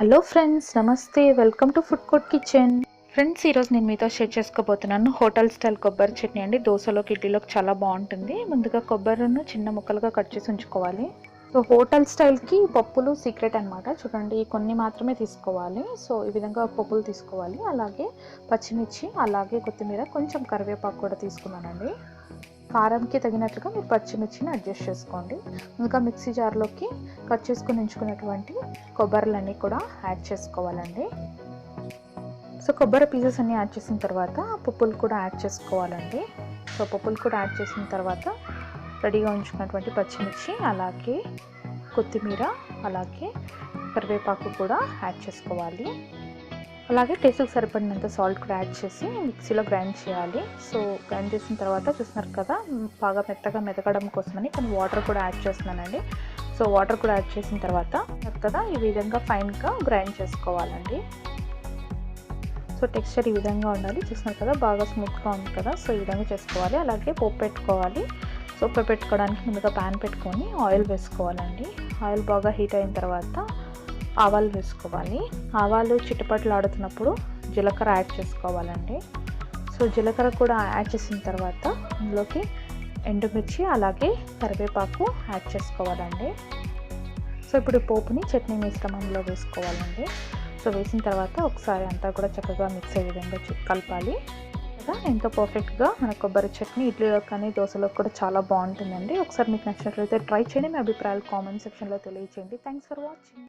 Hello friends, నమస్తే. Welcome to food court kitchen. Friends, ఈరోజు నేను మీతో షేర్ చేసుకోబోతున్నాను హోటల్ స్టైల్ కొబ్బరి చట్నీ అండి. దోశలోకి, ఇడ్లీలోకి చాలా బాగుంటుంది. ముందుగా కొబ్బరిను చిన్న ముక్కలుగా కట్ చేసి ఉంచుకోవాలి. సో హోటల్ స్టైల్కి పప్పులు సీక్రెట్ అనమాట. చూడండి, కొన్ని మాత్రమే తీసుకోవాలి. సో ఈ విధంగా పప్పులు తీసుకోవాలి. అలాగే పచ్చిమిర్చి, అలాగే కొత్తిమీర, కొంచెం కరివేపాకు కూడా తీసుకున్నానండి. కారంకి తగినట్లుగా మీరు పచ్చిమిర్చిని అడ్జస్ట్ చేసుకోండి. ఇంకా మిక్సీ జార్లోకి కట్ చేసుకుని ఉంచుకున్నటువంటి కొబ్బరిలన్నీ కూడా యాడ్ చేసుకోవాలండి. సో కొబ్బరి పీసెస్ అన్నీ యాడ్ చేసిన తర్వాత పప్పులు కూడా యాడ్ చేసుకోవాలండి. సో పప్పులు కూడా యాడ్ చేసిన తర్వాత రెడీగా ఉంచుకున్నటువంటి పచ్చిమిర్చి, అలాగే కొత్తిమీర, అలాగే కరివేపాకు కూడా యాడ్ చేసుకోవాలి. అలాగే టేస్ట్కి సరిపడినంత సాల్ట్ కూడా యాడ్ చేసి మిక్సీలో గ్రైండ్ చేయాలి. సో గ్రైండ్ చేసిన తర్వాత చూస్తున్నారు కదా, బాగా మెత్తగా మెదగడం కోసమని కొన్ని వాటర్ కూడా యాడ్ చేస్తున్నానండి. సో వాటర్ కూడా యాడ్ చేసిన తర్వాత కదా ఈ విధంగా ఫైన్గా గ్రైండ్ చేసుకోవాలండి. సో టెక్స్చర్ ఈ విధంగా ఉండాలి. చూస్తున్నారు కదా, బాగా స్మూత్గా ఉంది కదా. సో ఈ విధంగా చేసుకోవాలి. అలాగే పోపు పెట్టుకోవాలి. సో పోపు పెట్టుకోవడానికి ముందుగా ప్యాన్ పెట్టుకొని ఆయిల్ వేసుకోవాలండి. ఆయిల్ బాగా హీట్ అయిన తర్వాత ఆవాలు వేసుకోవాలి. ఆవాలు చిటపట్లు ఆడుతున్నప్పుడు జీలకర్ర యాడ్ చేసుకోవాలండి. సో జీలకర్ర కూడా యాడ్ చేసిన తర్వాత ఇందులోకి ఎండుమిర్చి, అలాగే కరివేపాకు యాడ్ చేసుకోవాలండి. సో ఇప్పుడు పోపుని చట్నీ మిశ్రమంలో వేసుకోవాలండి. సో వేసిన తర్వాత ఒకసారి అంతా కూడా చక్కగా మిక్స్ అయ్యే విధంగా కలపాలి. కదా, ఎంతో పర్ఫెక్ట్గా మన కొబ్బరి చట్నీ ఇడ్లీలో కానీ దోశలో కూడా చాలా బాగుంటుందండి. ఒకసారి మీకు నచ్చినట్లయితే ట్రై చేయండి. మీ అభిప్రాయాలు కామెంట్ సెక్షన్లో తెలియచేయండి. Thanks for watching.